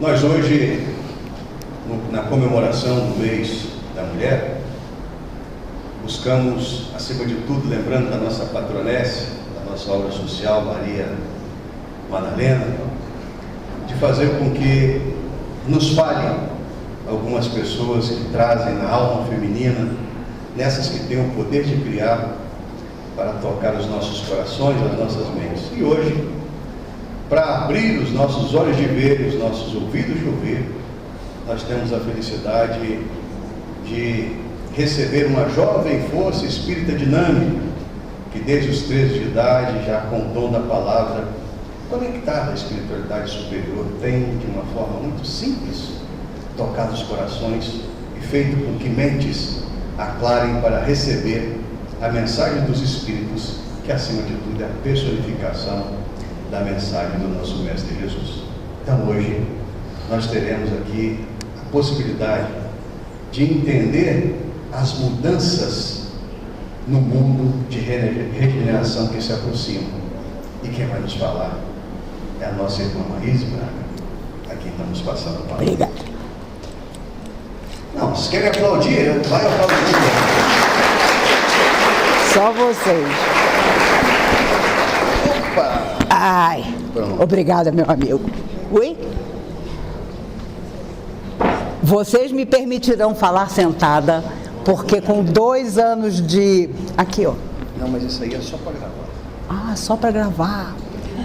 Nós hoje, na comemoração do mês da mulher, buscamos, acima de tudo, lembrando da nossa patronesse, da nossa obra social, Maria Madalena, de fazer com que nos falem algumas pessoas que trazem na alma feminina, nessas que têm o poder de criar, para tocar os nossos corações, as nossas mentes. E hoje, para abrir os nossos olhos de ver e os nossos ouvidos de ouvir, nós temos a felicidade de receber uma jovem força espírita dinâmica, que desde os 13 de idade, já com o dom da palavra, conectada à espiritualidade superior, tem de uma forma muito simples tocado os corações e feito com que mentes aclarem para receber a mensagem dos Espíritos, que acima de tudo é a personificação da mensagem do nosso Mestre Jesus. Então hoje nós teremos aqui a possibilidade de entender as mudanças no mundo de regeneração que se aproxima. E quem vai nos falar é a nossa irmã Marise Braga, a quem estamos passando a palavra. Obrigada. Não, se querem aplaudir, vai aplaudir. Só vocês. Opa! Ai, Pronto. obrigada, meu amigo. Oi? Vocês me permitirão falar sentada, porque com 2 anos de... Aqui, ó. Não, mas isso aí é só para gravar. Ah, só para gravar.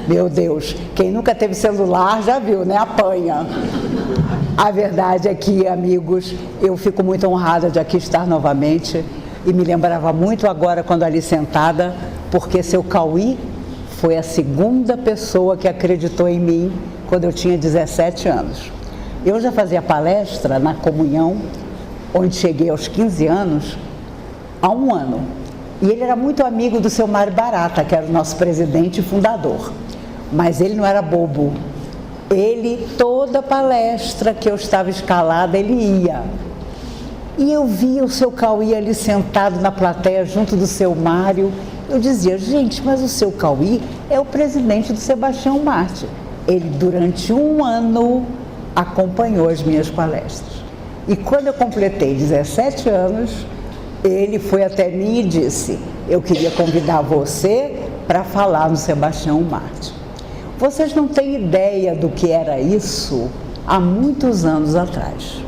Meu Deus, quem nunca teve celular já viu, né? Apanha. A verdade é que, amigos, eu fico muito honrada de aqui estar novamente e me lembrava muito agora quando ali sentada, porque seu Cauí foi a segunda pessoa que acreditou em mim quando eu tinha 17 anos. Eu já fazia palestra na comunhão, onde cheguei aos 15 anos, há 1 ano. E ele era muito amigo do seu Mário Barata, que era o nosso presidente e fundador. Mas ele não era bobo. Ele, toda palestra que eu estava escalada, ele ia. E eu via o seu Cauí ali sentado na plateia, junto do seu Mário. Eu dizia, gente, mas o seu Cauí é o presidente do Sebastião Marte. Ele, durante 1 ano, acompanhou as minhas palestras. E quando eu completei 17 anos, ele foi até mim e disse, eu queria convidar você para falar no Sebastião Marte. Vocês não têm ideia do que era isso há muitos anos atrás.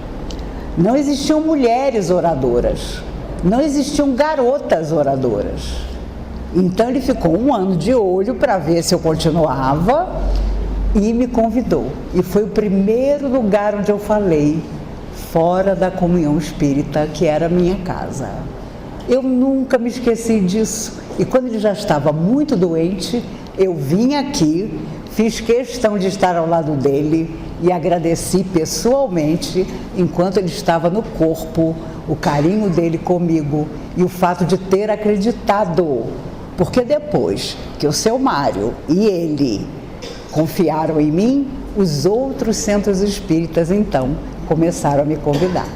Não existiam mulheres oradoras, não existiam garotas oradoras. Então ele ficou 1 ano de olho para ver se eu continuava e me convidou. E foi o primeiro lugar onde eu falei, fora da comunhão espírita, que era a minha casa. Eu nunca me esqueci disso. E quando ele já estava muito doente, eu vim aqui, fiz questão de estar ao lado dele e agradeci pessoalmente, enquanto ele estava no corpo, o carinho dele comigo e o fato de ter acreditado. Porque depois que o seu Mário e ele confiaram em mim, os outros centros espíritas, então, começaram a me convidar.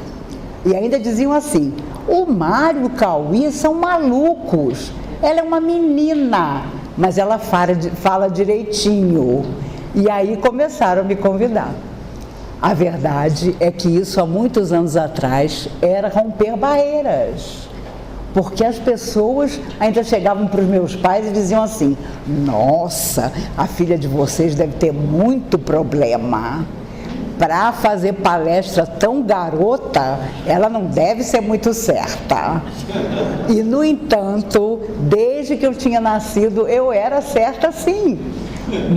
E ainda diziam assim, o Mário e o Cauí são malucos, ela é uma menina, mas ela fala direitinho. E aí começaram a me convidar. A verdade é que isso há muitos anos atrás era romper barreiras. Porque as pessoas ainda chegavam para os meus pais e diziam assim, nossa, a filha de vocês deve ter muito problema. Para fazer palestra tão garota, ela não deve ser muito certa. E, no entanto, desde que eu tinha nascido, eu era certa sim.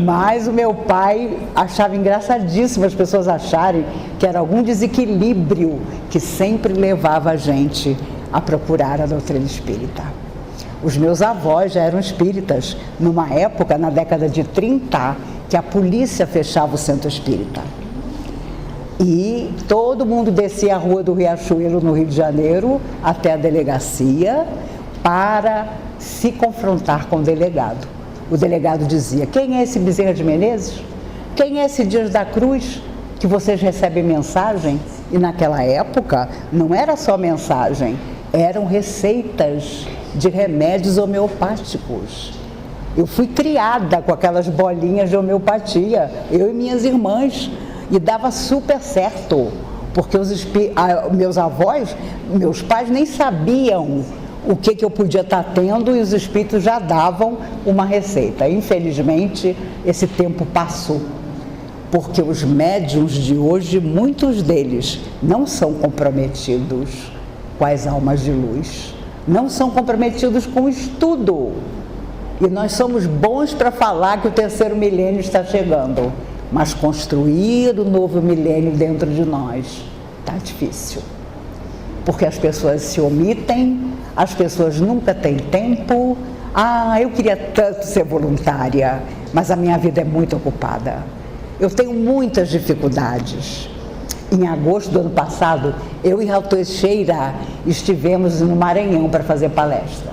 Mas o meu pai achava engraçadíssimo as pessoas acharem que era algum desequilíbrio que sempre levava a gente a procurar a doutrina espírita. Os meus avós já eram espíritas, numa época, na década de 30, que a polícia fechava o centro espírita. E todo mundo descia a rua do Riachuelo, no Rio de Janeiro, até a delegacia, para se confrontar com o delegado. O delegado dizia, quem é esse Bezerra de Menezes? Quem é esse Dias da Cruz que vocês recebem mensagem? E naquela época não era só mensagem, eram receitas de remédios homeopáticos. Eu fui criada com aquelas bolinhas de homeopatia, eu e minhas irmãs. e dava super certo, porque meus avós, meus pais nem sabiam o que eu podia estar tendo e os espíritos já davam uma receita. Infelizmente, esse tempo passou, porque os médiuns de hoje, muitos deles, não são comprometidos com as almas de luz, não são comprometidos com o estudo. E nós somos bons para falar que o terceiro milênio está chegando, mas construir o novo milênio dentro de nós está difícil, porque as pessoas se omitem, as pessoas nunca têm tempo. Eu queria tanto ser voluntária, mas a minha vida é muito ocupada, eu tenho muitas dificuldades. Em agosto do ano passado, eu e Raul Teixeira estivemos no Maranhão para fazer palestra.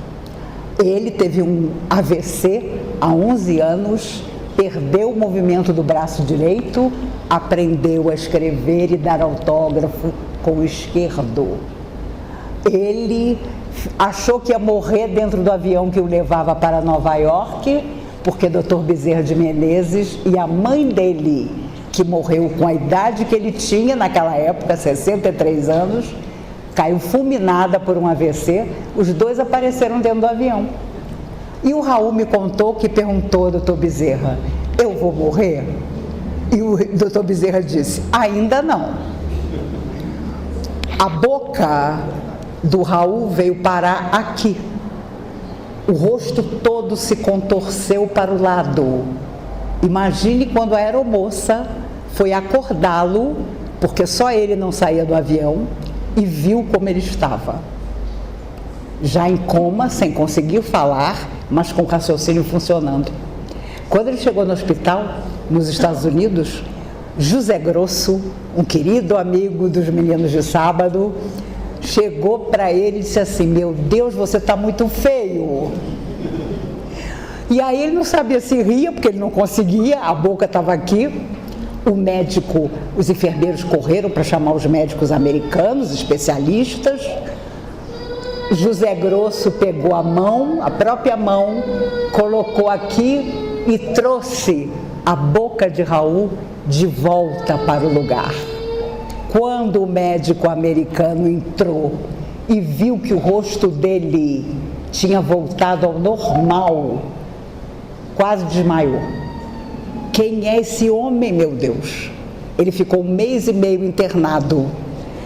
Ele teve um AVC há 11 anos, perdeu o movimento do braço direito, aprendeu a escrever e dar autógrafo com o esquerdo. Ele achou que ia morrer dentro do avião que o levava para Nova York, porque Dr. Bezerra de Menezes e a mãe dele, que morreu com a idade que ele tinha naquela época, 63 anos, caiu fulminada por um AVC, os dois apareceram dentro do avião. E o Raul me contou que perguntou ao doutor Bezerra, eu vou morrer? E o doutor Bezerra disse, ainda não. A boca do Raul veio parar aqui. O rosto todo se contorceu para o lado. Imagine quando a aeromoça foi acordá-lo, porque só ele não saía do avião, e viu como ele estava. Já em coma, sem conseguir falar, mas com o raciocínio funcionando. Quando ele chegou no hospital, nos Estados Unidos, José Grosso, um querido amigo dos meninos de sábado, chegou para ele e disse assim, meu Deus, você está muito feio. E aí ele não sabia se ria, porque ele não conseguia, a boca estava aqui. O médico, os enfermeiros correram para chamar os médicos americanos, especialistas. José Grosso pegou a mão, a própria mão, colocou aqui e trouxe a boca de Raul de volta para o lugar. Quando o médico americano entrou e viu que o rosto dele tinha voltado ao normal, quase desmaiou. Quem é esse homem, meu Deus? Ele ficou 1 mês e meio internado.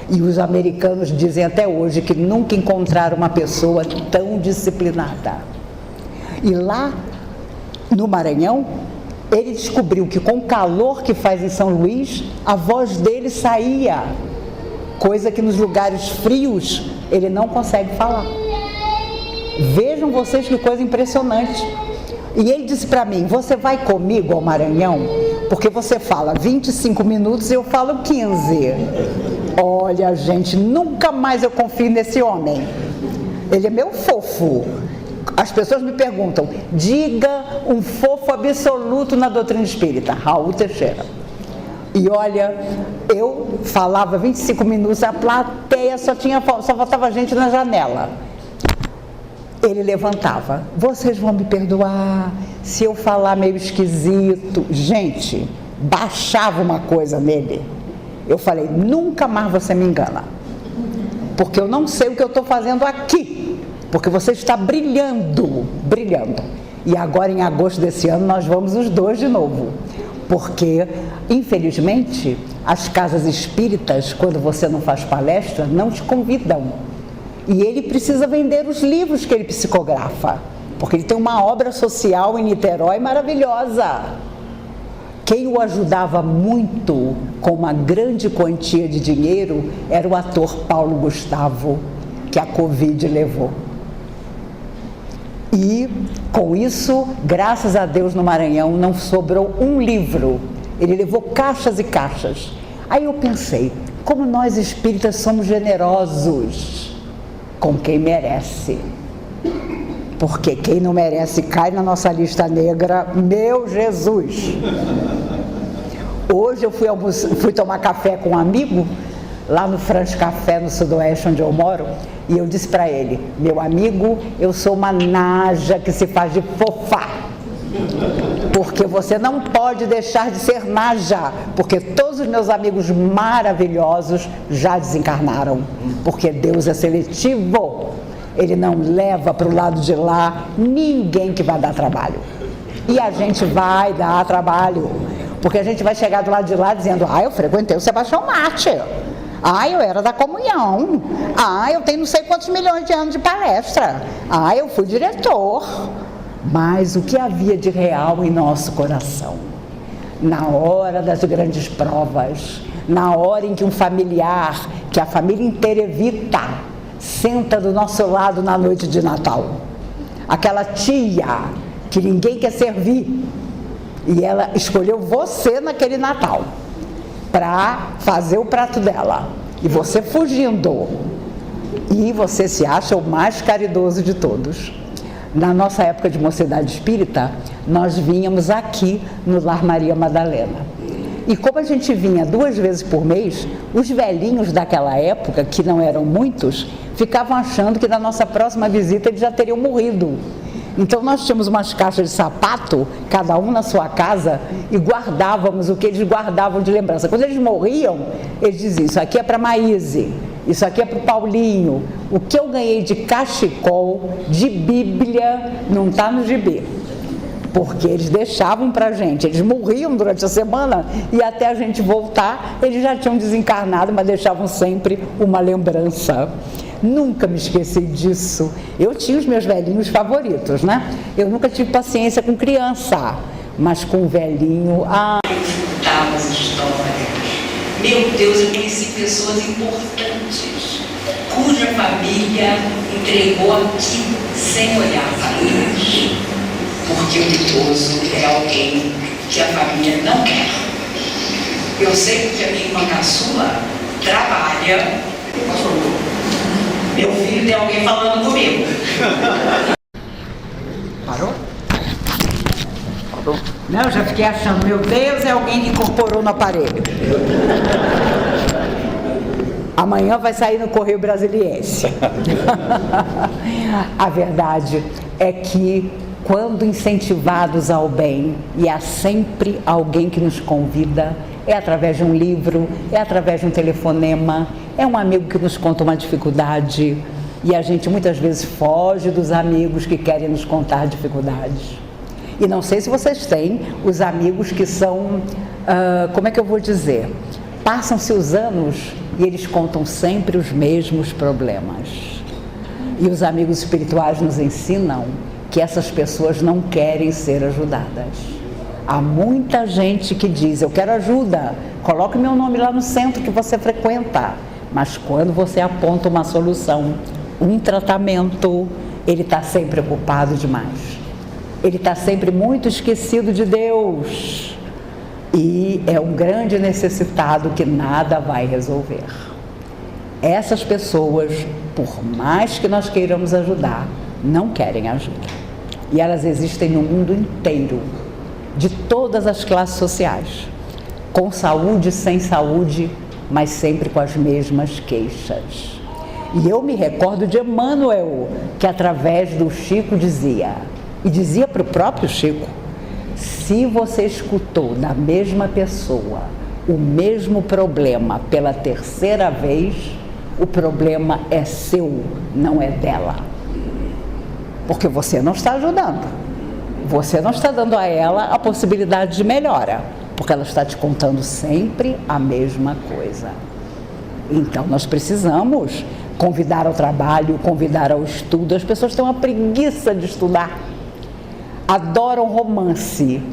E os americanos dizem até hoje que nunca encontraram uma pessoa tão disciplinada. E lá no Maranhão, ele descobriu que com o calor que faz em São Luís, a voz dele saía, coisa que nos lugares frios ele não consegue falar. Vejam vocês que coisa impressionante. E ele disse para mim, você vai comigo ao Maranhão? Porque você fala 25 minutos e eu falo 15. Olha, gente, nunca mais eu confio nesse homem. Ele é meu fofo. As pessoas me perguntam, diga um fofo absoluto na doutrina espírita. Raul Teixeira. E olha, eu falava 25 minutos, a plateia só faltava gente na janela. Ele levantava, vocês vão me perdoar se eu falar meio esquisito. Gente, baixava uma coisa nele. Eu falei, nunca mais você me engana, porque eu não sei o que eu estou fazendo aqui, porque você está brilhando. E agora em agosto desse ano nós vamos os dois de novo, porque infelizmente as casas espíritas, quando você não faz palestra, não te convidam. E ele precisa vender os livros que ele psicografa, porque ele tem uma obra social em Niterói maravilhosa. Quem o ajudava muito com uma grande quantia de dinheiro era o ator Paulo Gustavo, que a Covid levou. E com isso, graças a Deus, no Maranhão não sobrou um livro. Ele levou caixas e caixas. Aí eu pensei, como nós espíritas somos generosos com quem merece, porque quem não merece cai na nossa lista negra, meu Jesus. Hoje eu fui tomar café com um amigo lá no France Café, no Sudoeste, onde eu moro, e eu disse para ele, meu amigo, eu sou uma naja que se faz de fofa, porque você não pode deixar de ser Naja, porque todos os meus amigos maravilhosos já desencarnaram, porque Deus é seletivo, Ele não leva para o lado de lá ninguém que vai dar trabalho, e a gente vai dar trabalho, porque a gente vai chegar do lado de lá dizendo, eu frequentei o Sebastião Mártir, eu era da comunhão, eu tenho não sei quantos milhões de anos de palestra, eu fui diretor. Mas o que havia de real em nosso coração? Na hora das grandes provas, na hora em que um familiar, que a família inteira evita, senta do nosso lado na noite de Natal. Aquela tia que ninguém quer servir, e ela escolheu você naquele Natal para fazer o prato dela, e você fugindo, e você se acha o mais caridoso de todos. Na nossa época de mocidade espírita, nós vínhamos aqui no Lar Maria Madalena. E como a gente vinha 2 vezes por mês, os velhinhos daquela época, que não eram muitos, ficavam achando que na nossa próxima visita eles já teriam morrido. Então nós tínhamos umas caixas de sapato, cada um na sua casa, e guardávamos o que eles guardavam de lembrança. Quando eles morriam, eles diziam, isso aqui é para Maíse, isso aqui é para o Paulinho, o que eu ganhei de cachecol, de Bíblia, não está no gibi. Porque eles deixavam para a gente, eles morriam durante a semana e até a gente voltar, eles já tinham desencarnado, mas deixavam sempre uma lembrança. Nunca me esqueci disso. Eu tinha os meus velhinhos favoritos, né? Eu nunca tive paciência com criança, mas com velhinho, Contava as histórias. Meu Deus, eu conheci pessoas importantes, cuja família entregou aqui sem olhar para eles. Porque o idoso é alguém que a família não quer. Eu sei que a minha irmã caçula trabalha. Meu filho tem alguém falando comigo. Parou? Parou? Não, eu já fiquei achando, meu Deus, é alguém que incorporou no aparelho. Amanhã vai sair no Correio Brasiliense. A verdade é que quando incentivados ao bem, e há sempre alguém que nos convida, é através de um livro, é através de um telefonema, é um amigo que nos conta uma dificuldade, e a gente muitas vezes foge dos amigos que querem nos contar dificuldades. E não sei se vocês têm os amigos que são, como é que eu vou dizer? Passam-se os anos e eles contam sempre os mesmos problemas. E os amigos espirituais nos ensinam que essas pessoas não querem ser ajudadas. Há muita gente que diz, eu quero ajuda, coloque meu nome lá no centro que você frequenta. Mas quando você aponta uma solução, um tratamento, ele está sempre ocupado demais. Ele está sempre muito esquecido de Deus. E é um grande necessitado que nada vai resolver. Essas pessoas, por mais que nós queiramos ajudar, não querem ajuda. E elas existem no mundo inteiro, de todas as classes sociais, com saúde, sem saúde, mas sempre com as mesmas queixas. E eu me recordo de Emmanuel, que através do Chico dizia, e dizia para o próprio Chico, se você escutou da mesma pessoa o mesmo problema pela 3ª vez, o problema é seu, não é dela. Porque você não está ajudando. Você não está dando a ela a possibilidade de melhora, porque ela está te contando sempre a mesma coisa. Então, nós precisamos convidar ao trabalho, convidar ao estudo. As pessoas têm uma preguiça de estudar. Adoram romance.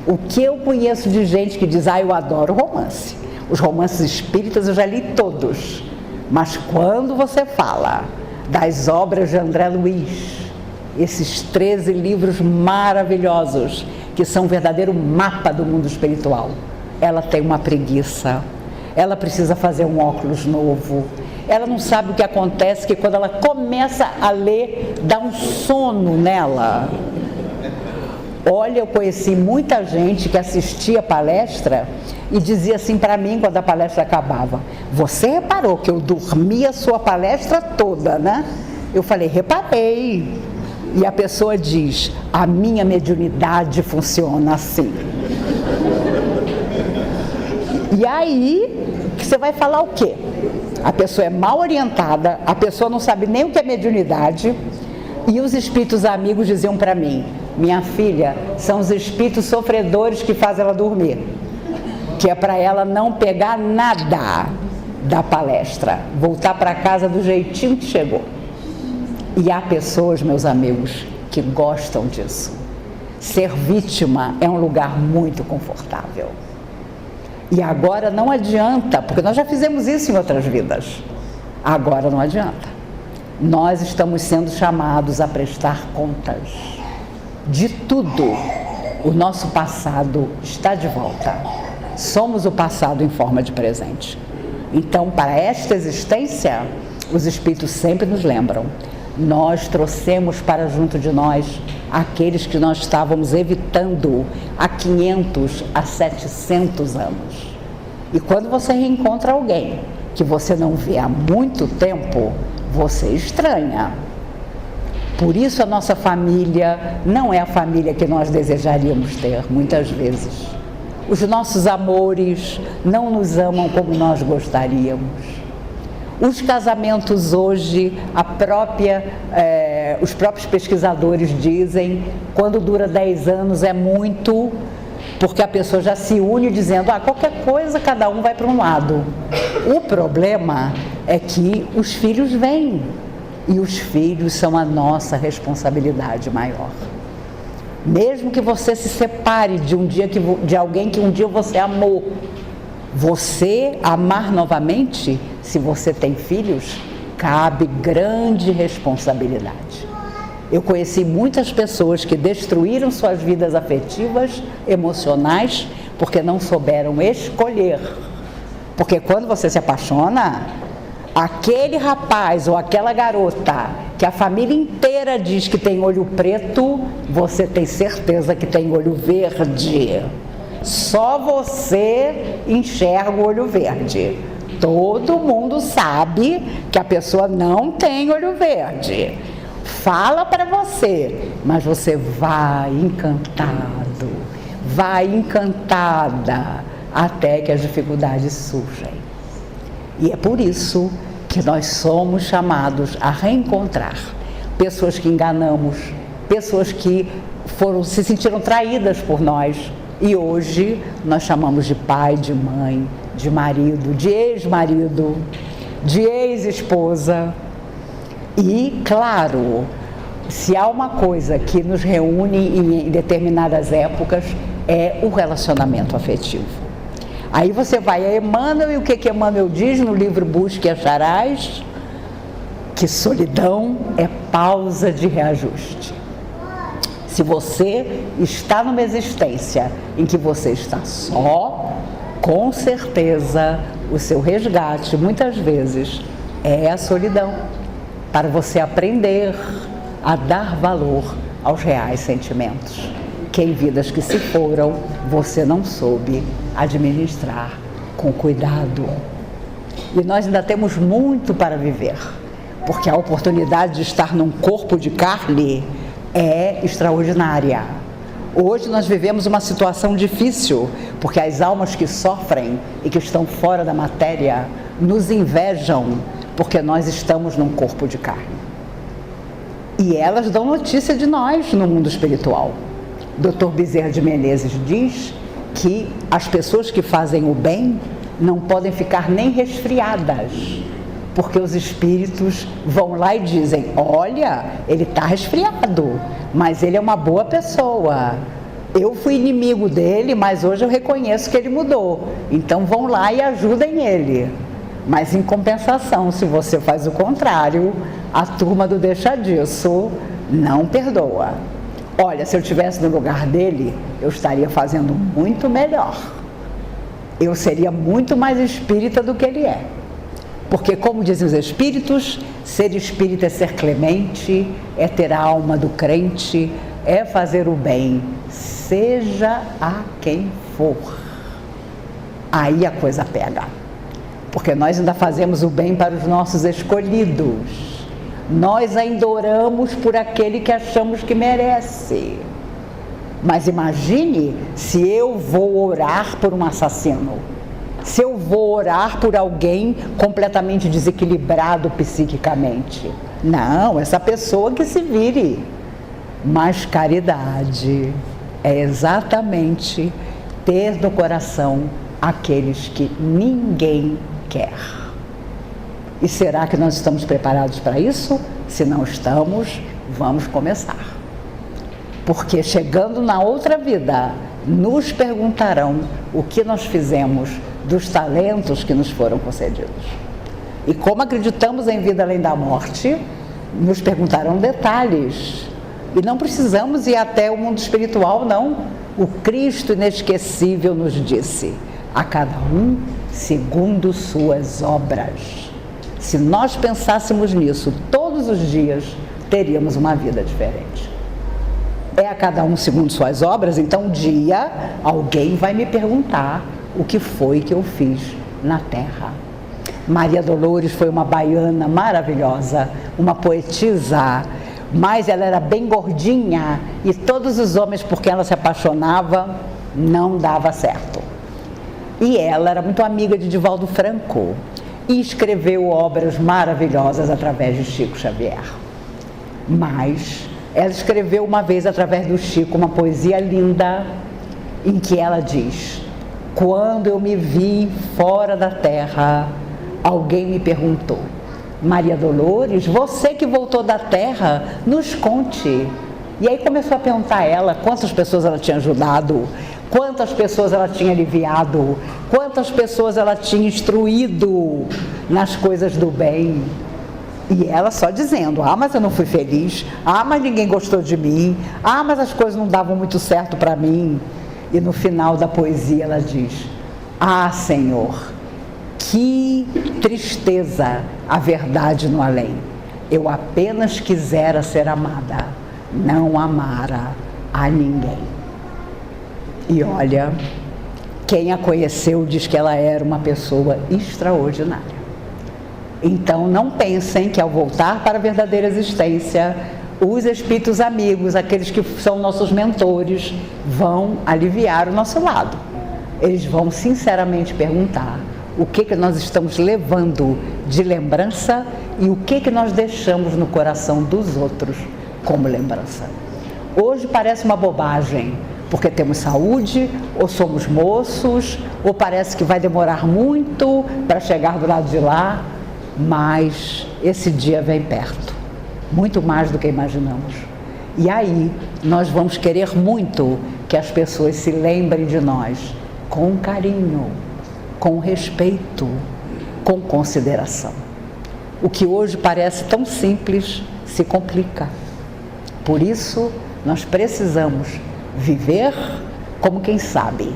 O que eu conheço de gente que diz, eu adoro romance. Os romances espíritas eu já li todos. Mas quando você fala das obras de André Luiz, esses 13 livros maravilhosos, que são um verdadeiro mapa do mundo espiritual, ela tem uma preguiça, ela precisa fazer um óculos novo, ela não sabe o que acontece, que quando ela começa a ler, dá um sono nela. Olha, eu conheci muita gente que assistia a palestra e dizia assim para mim, quando a palestra acabava, você reparou que eu dormi a sua palestra toda, né? Eu falei, reparei. E a pessoa diz: a minha mediunidade funciona assim. E aí, você vai falar o quê? A pessoa é mal orientada, a pessoa não sabe nem o que é mediunidade, e os espíritos amigos diziam para mim: minha filha, são os espíritos sofredores que fazem ela dormir, que é para ela não pegar nada da palestra, voltar para casa do jeitinho que chegou. E há pessoas, meus amigos, que gostam disso. Ser vítima é um lugar muito confortável. E agora não adianta, porque nós já fizemos isso em outras vidas. Agora não adianta. Nós estamos sendo chamados a prestar contas de tudo. O nosso passado está de volta. Somos o passado em forma de presente. Então, para esta existência, os espíritos sempre nos lembram: nós trouxemos para junto de nós aqueles que nós estávamos evitando há 500, há 700 anos. E quando você reencontra alguém que você não vê há muito tempo, você estranha. Por isso a nossa família não é a família que nós desejaríamos ter, muitas vezes. Os nossos amores não nos amam como nós gostaríamos. Os casamentos hoje, os próprios pesquisadores dizem, quando dura 10 anos é muito, porque a pessoa já se une dizendo: qualquer coisa, cada um vai para um lado. O problema é que os filhos vêm, e os filhos são a nossa responsabilidade maior. Mesmo que você se separe de alguém que um dia você amou, você amar novamente, se você tem filhos, cabe grande responsabilidade. Eu conheci muitas pessoas que destruíram suas vidas afetivas, emocionais, porque não souberam escolher. Porque quando você se apaixona, aquele rapaz ou aquela garota que a família inteira diz que tem olho preto, você tem certeza que tem olho verde. Só você enxerga o olho verde. Todo mundo sabe que a pessoa não tem olho verde. Fala para você, mas você vai encantado, vai encantada, até que as dificuldades surgem. E é por isso que nós somos chamados a reencontrar pessoas que enganamos, pessoas que se sentiram traídas por nós. E hoje nós chamamos de pai, de mãe, de marido, de ex-marido, de ex-esposa. E, claro, se há uma coisa que nos reúne em determinadas épocas, é o relacionamento afetivo. Aí você vai a Emmanuel, e o que Emmanuel diz no livro Busque e Acharás? Que solidão é pausa de reajuste. Se você está numa existência em que você está só, com certeza o seu resgate, muitas vezes, é a solidão, para você aprender a dar valor aos reais sentimentos, que em vidas que se foram, você não soube administrar com cuidado. E nós ainda temos muito para viver, porque a oportunidade de estar num corpo de carne é extraordinária. Hoje nós vivemos uma situação difícil, porque as almas que sofrem e que estão fora da matéria nos invejam, porque nós estamos num corpo de carne. E elas dão notícia de nós no mundo espiritual. Dr. Bezerra de Menezes diz que as pessoas que fazem o bem não podem ficar nem resfriadas, porque os espíritos vão lá e dizem: olha, ele está resfriado, mas ele é uma boa pessoa. Eu fui inimigo dele, mas hoje eu reconheço que ele mudou. Então vão lá e ajudem ele. Mas em compensação, se você faz o contrário, a turma do deixa disso não perdoa. Olha, se eu estivesse no lugar dele, eu estaria fazendo muito melhor. Eu seria muito mais espírita do que ele é. Porque, como dizem os espíritos, ser espírita é ser clemente, é ter a alma do crente, é fazer o bem, seja a quem for. Aí a coisa pega. Porque nós ainda fazemos o bem para os nossos escolhidos. Nós ainda oramos por aquele que achamos que merece. Mas imagine se eu vou orar por um assassino, se eu vou orar por alguém completamente desequilibrado psiquicamente. Não, essa pessoa que se vire. Mas caridade é exatamente ter no coração aqueles que ninguém quer. E será que nós estamos preparados para isso? Se não estamos, vamos começar. Porque chegando na outra vida, nos perguntarão o que nós fizemos dos talentos que nos foram concedidos. E como acreditamos em vida além da morte, nos perguntarão detalhes. E não precisamos ir até o mundo espiritual, não. O Cristo inesquecível nos disse: a cada um segundo suas obras. Se nós pensássemos nisso todos os dias, teríamos uma vida diferente. É a cada um segundo suas obras, então um dia alguém vai me perguntar o que foi que eu fiz na terra. Maria Dolores foi uma baiana maravilhosa, uma poetisa, mas ela era bem gordinha e todos os homens por quem ela se apaixonava não dava certo. E ela era muito amiga de Divaldo Franco e escreveu obras maravilhosas através de Chico Xavier. Mas ela escreveu uma vez através do Chico uma poesia linda em que ela diz: quando eu me vi fora da terra, alguém me perguntou: Maria Dolores, você que voltou da terra, nos conte. E aí começou a perguntar a ela quantas pessoas ela tinha ajudado, quantas pessoas ela tinha aliviado, quantas pessoas ela tinha instruído nas coisas do bem. E ela só dizendo: ah, mas eu não fui feliz, ah, mas ninguém gostou de mim, ah, mas as coisas não davam muito certo para mim. E no final da poesia ela diz: ah, Senhor, que tristeza a verdade no além. Eu apenas quisera ser amada, não amara a ninguém. E olha, quem a conheceu diz que ela era uma pessoa extraordinária. Então não pensem que ao voltar para a verdadeira existência, os espíritos amigos, aqueles que são nossos mentores, vão aliviar o nosso lado. Eles vão sinceramente perguntar o que nós estamos levando de lembrança e o que nós deixamos no coração dos outros como lembrança. Hoje parece uma bobagem, porque temos saúde, ou somos moços, ou parece que vai demorar muito para chegar do lado de lá, mas esse dia vem perto, muito mais do que imaginamos. E aí nós vamos querer muito que as pessoas se lembrem de nós com carinho, com respeito, com consideração. O que hoje parece tão simples se complica. Por isso, nós precisamos viver como quem sabe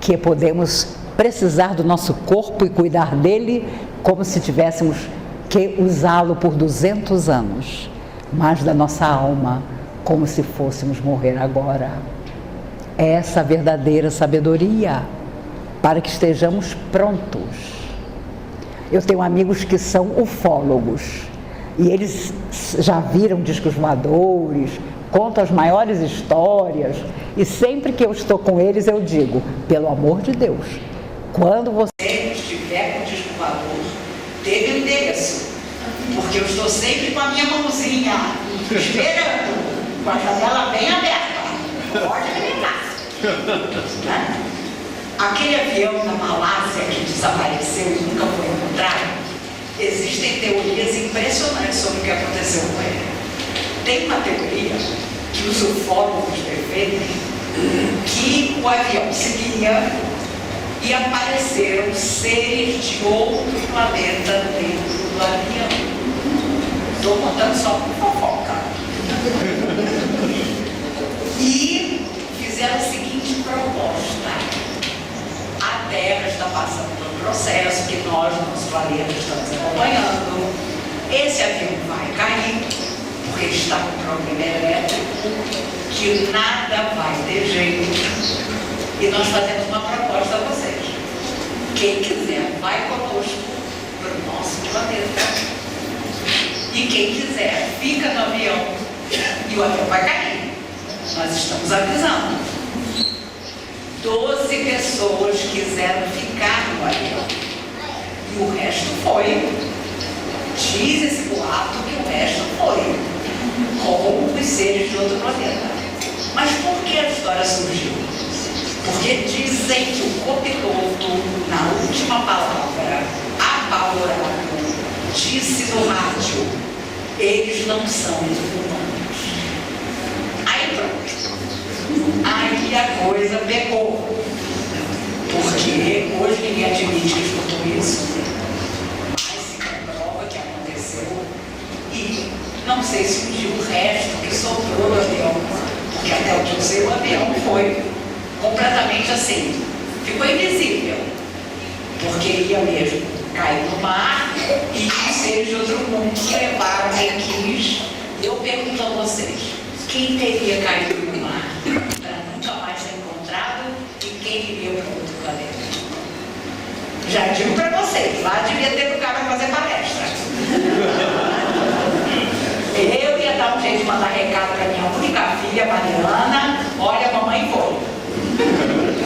que podemos precisar do nosso corpo e cuidar dele como se tivéssemos que usá-lo por 200 anos, mas da nossa alma como se fôssemos morrer agora. Essa verdadeira sabedoria, para que estejamos prontos. Eu tenho amigos que são ufólogos e eles já viram discos voadores, contam as maiores histórias, e sempre que eu estou com eles eu digo: pelo amor de Deus, quando você estiver com o disco voador, dê meu endereço, porque eu estou sempre com a minha mãozinha esperando, com a janela bem aberta, pode me ligar. Né? Aquele avião da Malásia que desapareceu e nunca foi encontrado, existem teorias impressionantes sobre o que aconteceu com ele. Tem uma teoria que os ufólogos defendem que o avião seguia e apareceram seres de outro planeta dentro do avião. Estou contando só por fofoca. E fizeram a seguinte proposta: a Terra está passando por um processo que nós, nosso planeta, estamos acompanhando. Esse avião vai cair, porque ele está com um problema elétrico, que nada vai ter jeito. E nós fazemos uma proposta a vocês. Quem quiser, vai conosco para o nosso planeta. E quem quiser, fica no avião e o avião vai cair. Nós estamos avisando. 12 pessoas quiseram ficar no avião. E o resto foi. Diz esse boato que o resto foi. Com os seres de outro planeta. Mas por que a história surgiu? Porque dizem que o copiloto, na última palavra, apavorado, disse no rádio: eles não são humanos. Aí pronto. Aí a coisa pegou. Porque hoje ninguém admite que escutou isso. Mas se comprova que aconteceu. E não sei se um dia o resto que sobrou do avião, porque até o que eu sei o avião foi completamente assim, ficou invisível, porque ia mesmo cair no mar e os seres de outro mundo que levaram quem quis. Eu pergunto a vocês, quem teria caído no mar para nunca mais ser encontrado e quem iria para outro planeta? Já digo para vocês, lá devia ter um cara para fazer palestra. Eu ia dar um jeito de mandar recado para minha única filha, Mariana: olha, a mamãe foi.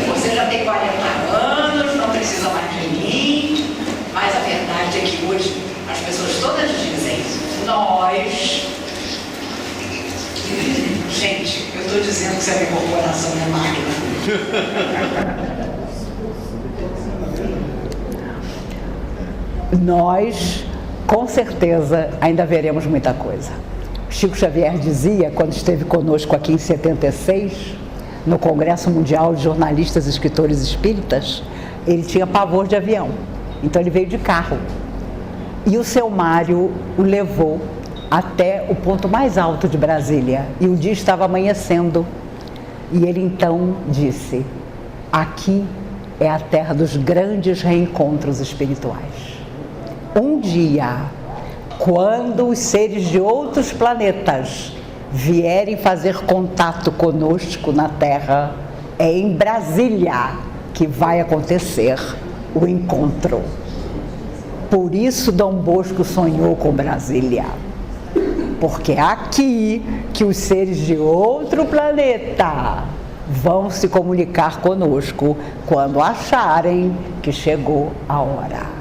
Você já tem 40 anos, não precisa mais de mim. Mas a verdade é que hoje as pessoas todas dizem: nós. Gente, eu estou dizendo que se a minha corporação é máquina. Nós, com certeza, ainda veremos muita coisa. Chico Xavier dizia, quando esteve conosco aqui em 76, no Congresso Mundial de Jornalistas e Escritores Espíritas, ele tinha pavor de avião, então ele veio de carro. E o seu Mário o levou até o ponto mais alto de Brasília, e o dia estava amanhecendo. E ele então disse: aqui é a terra dos grandes reencontros espirituais. Um dia, quando os seres de outros planetas vierem fazer contato conosco na Terra, é em Brasília que vai acontecer o encontro. Por isso Dom Bosco sonhou com Brasília, porque é aqui que os seres de outro planeta vão se comunicar conosco quando acharem que chegou a hora.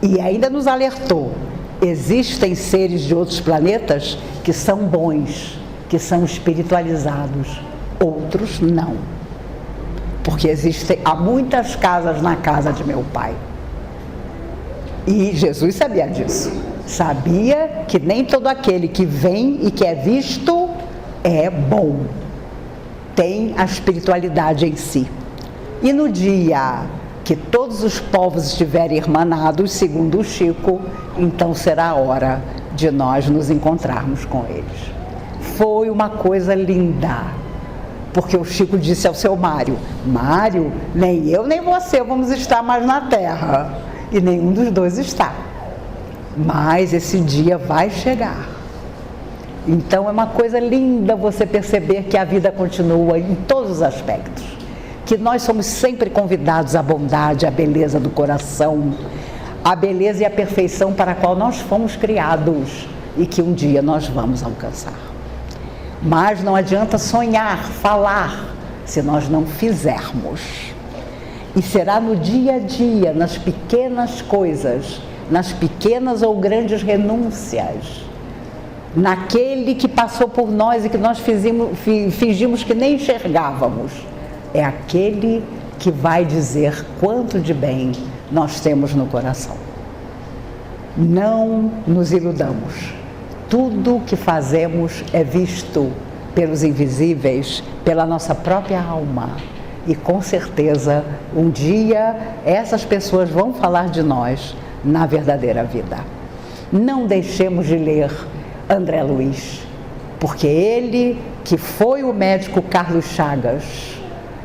E ainda nos alertou: existem seres de outros planetas que são bons, que são espiritualizados, outros não. Porque há muitas casas na casa de meu pai. E Jesus sabia disso. Sabia que nem todo aquele que vem e que é visto é bom. Tem a espiritualidade em si. E no dia que todos os povos estiverem irmanados, segundo o Chico, então será a hora de nós nos encontrarmos com eles. Foi uma coisa linda, porque o Chico disse ao seu Mário: Mário, nem eu nem você vamos estar mais na Terra, e nenhum dos dois está, mas esse dia vai chegar. Então é uma coisa linda você perceber que a vida continua em todos os aspectos, que nós somos sempre convidados à bondade, à beleza do coração, à beleza e à perfeição para a qual nós fomos criados e que um dia nós vamos alcançar. Mas não adianta sonhar, falar, se nós não fizermos. E será no dia a dia, nas pequenas coisas, nas pequenas ou grandes renúncias, naquele que passou por nós e que nós fingimos que nem enxergávamos. É aquele que vai dizer quanto de bem nós temos no coração. Não nos iludamos. Tudo que fazemos é visto pelos invisíveis, pela nossa própria alma. E com certeza, um dia, essas pessoas vão falar de nós na verdadeira vida. Não deixemos de ler André Luiz, porque ele, que foi o médico Carlos Chagas,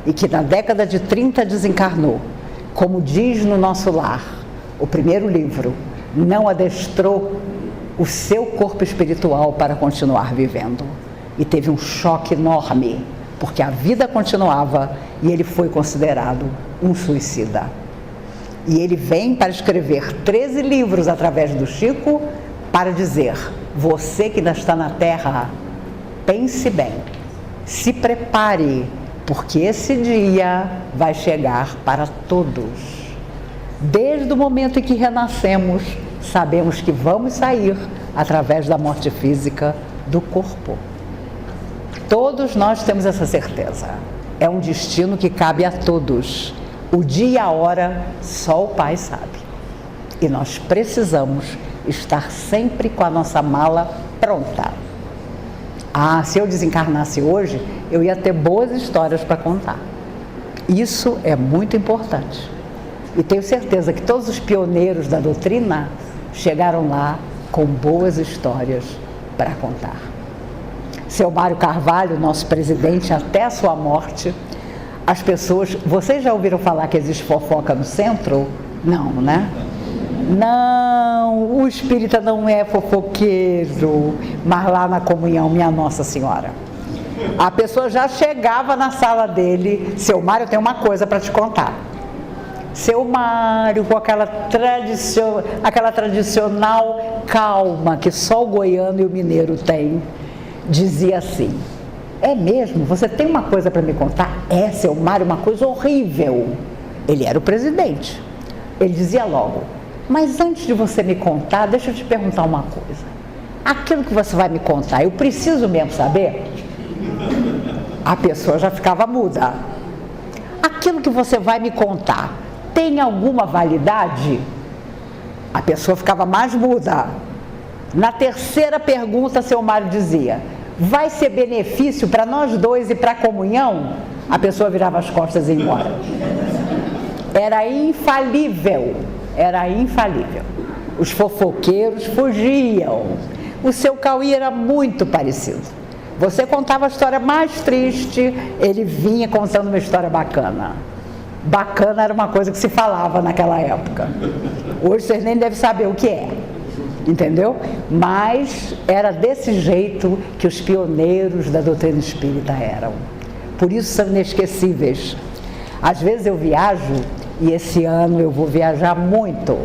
e que na década de 30 desencarnou, como diz no Nosso Lar, o primeiro livro, não adestrou o seu corpo espiritual para continuar vivendo. E teve um choque enorme, porque a vida continuava e ele foi considerado um suicida. E ele vem para escrever 13 livros através do Chico para dizer: você que ainda está na Terra, pense bem, se prepare, porque esse dia vai chegar para todos. Desde o momento em que renascemos, sabemos que vamos sair através da morte física do corpo. Todos nós temos essa certeza. É um destino que cabe a todos. O dia e a hora só o Pai sabe. E nós precisamos estar sempre com a nossa mala pronta. Ah, se eu desencarnasse hoje, eu ia ter boas histórias para contar. Isso é muito importante. E tenho certeza que todos os pioneiros da doutrina chegaram lá com boas histórias para contar. Seu Mário Carvalho, nosso presidente até a sua morte, as pessoas... Vocês já ouviram falar que existe fofoca no centro? Não, né? Não, o espírita não é fofoqueiro, mas lá na comunhão, minha Nossa Senhora, a pessoa já chegava na sala dele: seu Mário, tem uma coisa para te contar. Seu Mário, com aquela tradicional calma que só o goiano e o mineiro têm, dizia assim: é mesmo? Você tem uma coisa para me contar? É, seu Mário, uma coisa horrível. Ele era o presidente. Ele dizia logo: mas antes de você me contar, deixa eu te perguntar uma coisa. Aquilo que você vai me contar, eu preciso mesmo saber? A pessoa já ficava muda. Aquilo que você vai me contar tem alguma validade? A pessoa ficava mais muda. Na terceira pergunta, seu Mário dizia: vai ser benefício para nós dois e para a comunhão? A pessoa virava as costas e ia embora. Era infalível. Era infalível. Os fofoqueiros fugiam. O seu Cauí era muito parecido. Você contava a história mais triste, ele vinha contando uma história bacana. Bacana era uma coisa que se falava naquela época. Hoje vocês nem devem saber o que é, entendeu? Mas era desse jeito que os pioneiros da doutrina espírita eram. Por isso são inesquecíveis. Às vezes eu viajo, e esse ano eu vou viajar muito.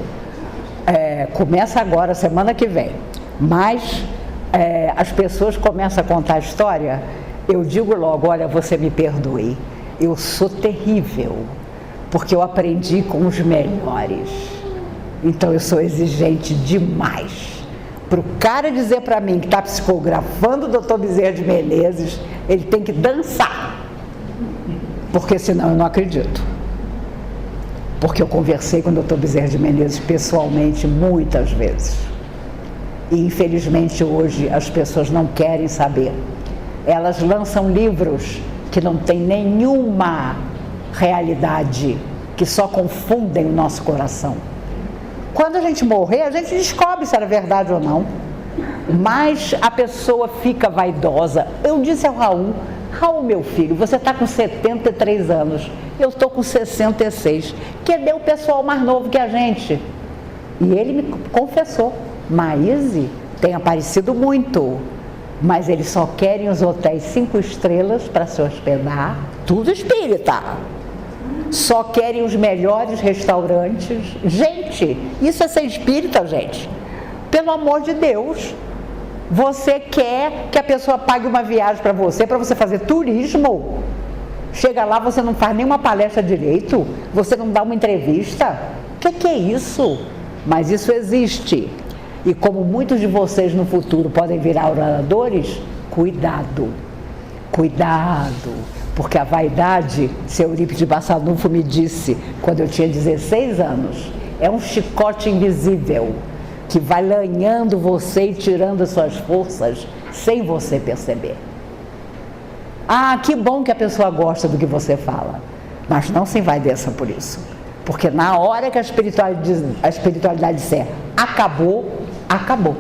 Começa agora, semana que vem. Mas as pessoas começam a contar a história, eu digo logo: olha, você me perdoe, eu sou terrível, porque eu aprendi com os melhores. Então eu sou exigente demais. Para o cara dizer para mim que está psicografando o Dr. Bezerra de Menezes, ele tem que dançar, porque senão eu não acredito. Porque eu conversei com o Dr. Bezerra de Menezes pessoalmente muitas vezes. E infelizmente hoje as pessoas não querem saber. Elas lançam livros que não têm nenhuma realidade, que só confundem o nosso coração. Quando a gente morrer, a gente descobre se era verdade ou não. Mas a pessoa fica vaidosa. Eu disse ao Raul: Raul, meu filho, você está com 73 anos, eu estou com 66. Cadê o pessoal mais novo que a gente? E ele me confessou: Maíse, tem aparecido muito, mas eles só querem os hotéis 5 estrelas para se hospedar, tudo espírita. Só querem os melhores restaurantes. Gente, isso é ser espírita, gente. Pelo amor de Deus. Você quer que a pessoa pague uma viagem para você fazer turismo? Chega lá, você não faz nenhuma palestra direito, você não dá uma entrevista. O que é isso? Mas isso existe. E como muitos de vocês no futuro podem virar oradores, cuidado, cuidado. Porque a vaidade, seu Eurípides Bassanufo me disse, quando eu tinha 16 anos, é um chicote invisível que vai lanhando você e tirando as suas forças sem você perceber. Ah, que bom que a pessoa gosta do que você fala, mas não se envaideça por isso. Porque na hora que a espiritualidade disser acabou, acabou.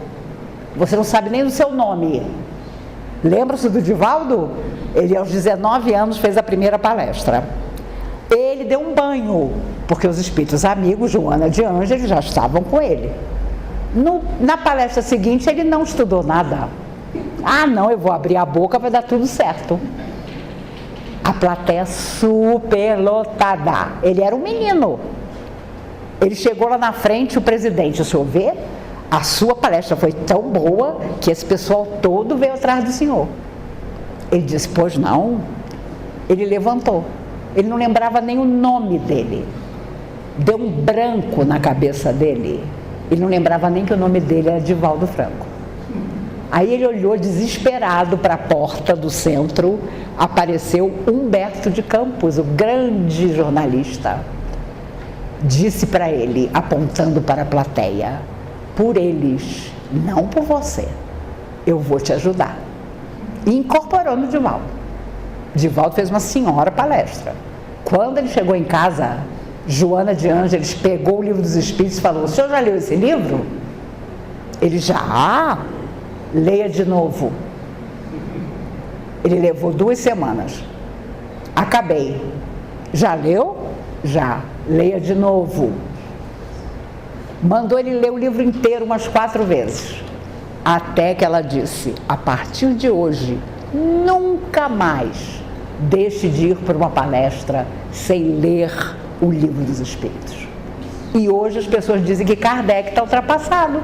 Você não sabe nem o seu nome. Lembra-se do Divaldo? Ele aos 19 anos fez a primeira palestra. Ele deu um banho, porque os espíritos amigos, Joana de Ângeles, já estavam com ele. Na palestra seguinte ele não estudou nada. Ah não, eu vou abrir a boca, vai dar tudo certo. A plateia super lotada. Ele era um menino. Ele chegou lá na frente, o presidente, o senhor vê? a sua palestra foi tão boa que esse pessoal todo veio atrás do senhor. Ele disse, pois não. Ele levantou. Ele não lembrava nem o nome dele. Deu um branco na cabeça dele. Ele não lembrava nem que o nome dele era Divaldo Franco. Aí ele olhou desesperado para a porta do centro, apareceu Humberto de Campos, o grande jornalista. Disse para ele, apontando para a plateia, por eles, não por você, eu vou te ajudar. E incorporou no Divaldo. Divaldo fez uma senhora palestra. Quando ele chegou em casa, Joana de Ângeles pegou o livro dos Espíritos e falou, o senhor já leu esse livro? Ele já, leia de novo. Ele levou 2 semanas. Acabei. Já leu? Já. Leia de novo. Mandou ele ler o livro inteiro umas 4 vezes. Até que ela disse, a partir de hoje, nunca mais deixe de ir para uma palestra sem ler o livro dos Espíritos. E hoje as pessoas dizem que Kardec está ultrapassado.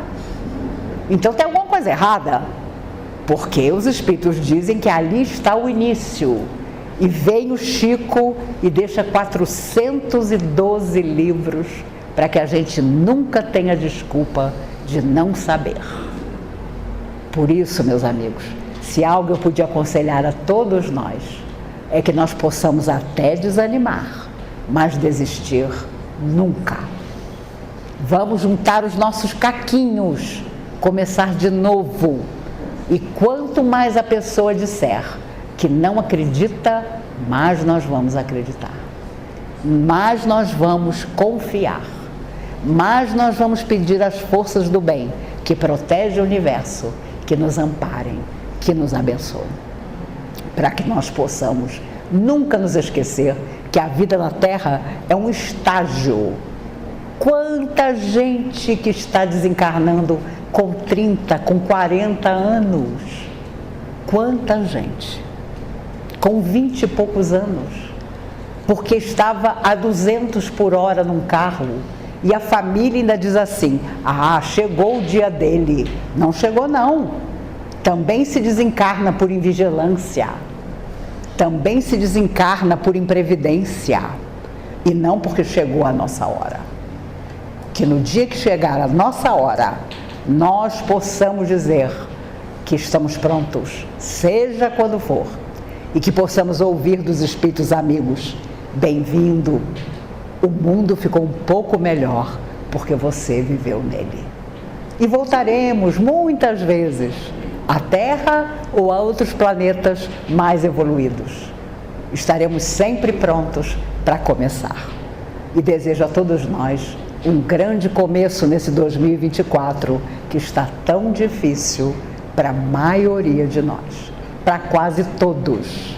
Então tem alguma coisa errada. Porque os Espíritos dizem que ali está o início. E vem o Chico e deixa 412 livros para que a gente nunca tenha desculpa de não saber. Por isso, meus amigos, se algo eu podia aconselhar a todos nós, é que nós possamos até desanimar, mas desistir nunca. Vamos juntar os nossos caquinhos, começar de novo. E quanto mais a pessoa disser que não acredita, mais nós vamos acreditar. Mais nós vamos confiar. Mais nós vamos pedir às forças do bem, que protegem o universo, que nos amparem, que nos abençoem. Para que nós possamos nunca nos esquecer que a vida na Terra é um estágio. Quanta gente que está desencarnando com 30, com 40 anos. Quanta gente. Com 20 e poucos anos. Porque estava a 200 por hora num carro. E a família ainda diz assim, ah, chegou o dia dele. Não chegou não. Também se desencarna por invigilância. Também se desencarna por imprevidência. E não porque chegou a nossa hora. Que no dia que chegar a nossa hora, nós possamos dizer que estamos prontos, seja quando for, e que possamos ouvir dos Espíritos amigos, bem-vindo, o mundo ficou um pouco melhor porque você viveu nele. E voltaremos muitas vezes à Terra ou a outros planetas mais evoluídos. Estaremos sempre prontos para começar. E desejo a todos nós um grande começo nesse 2024, que está tão difícil para a maioria de nós, para quase todos.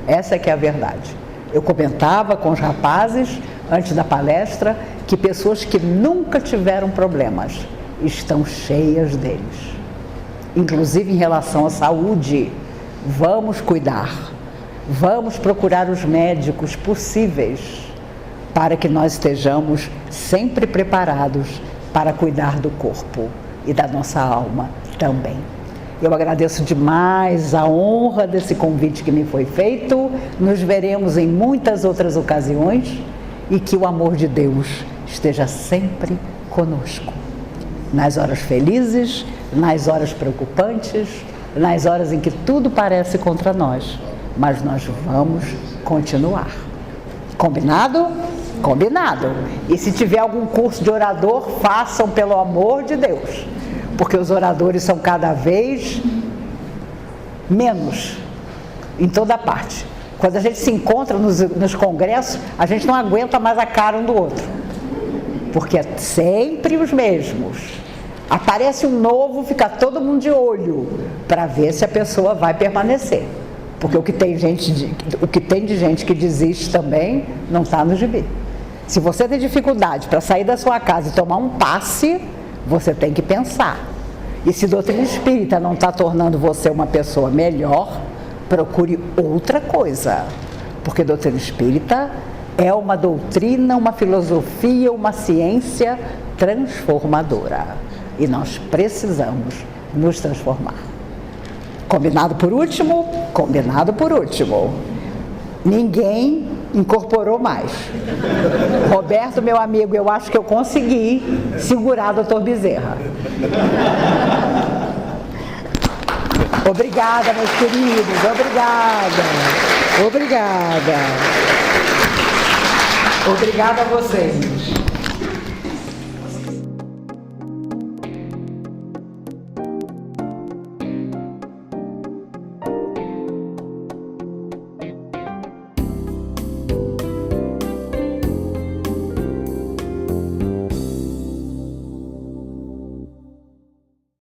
Essa é que é a verdade. Eu comentava com os rapazes, antes da palestra, que pessoas que nunca tiveram problemas estão cheias deles. Inclusive em relação à saúde, vamos cuidar, vamos procurar os médicos possíveis, para que nós estejamos sempre preparados para cuidar do corpo e da nossa alma também. Eu agradeço demais a honra desse convite que me foi feito. Nos veremos em muitas outras ocasiões e que o amor de Deus esteja sempre conosco. Nas horas felizes, nas horas preocupantes, nas horas em que tudo parece contra nós, mas nós vamos continuar. Combinado? Combinado. E se tiver algum curso de orador, façam pelo amor de Deus, porque os oradores são cada vez menos em toda parte. Quando a gente se encontra nos congressos, a gente não aguenta mais a cara um do outro, porque é sempre os mesmos. Aparece um novo, fica todo mundo de olho para ver se a pessoa vai permanecer, porque o que tem de gente que desiste também não está no gibi. Se você tem dificuldade para sair da sua casa e tomar um passe, você tem que pensar. E se a doutrina espírita não está tornando você uma pessoa melhor, procure outra coisa. Porque a doutrina espírita é uma doutrina, uma filosofia, uma ciência transformadora. e nós precisamos nos transformar. Combinado por último? Combinado por último. Ninguém incorporou mais. Roberto, meu amigo, eu acho que eu consegui segurar o Dr. Bezerra. Obrigada, meus queridos, obrigada. Obrigada. Obrigada a vocês.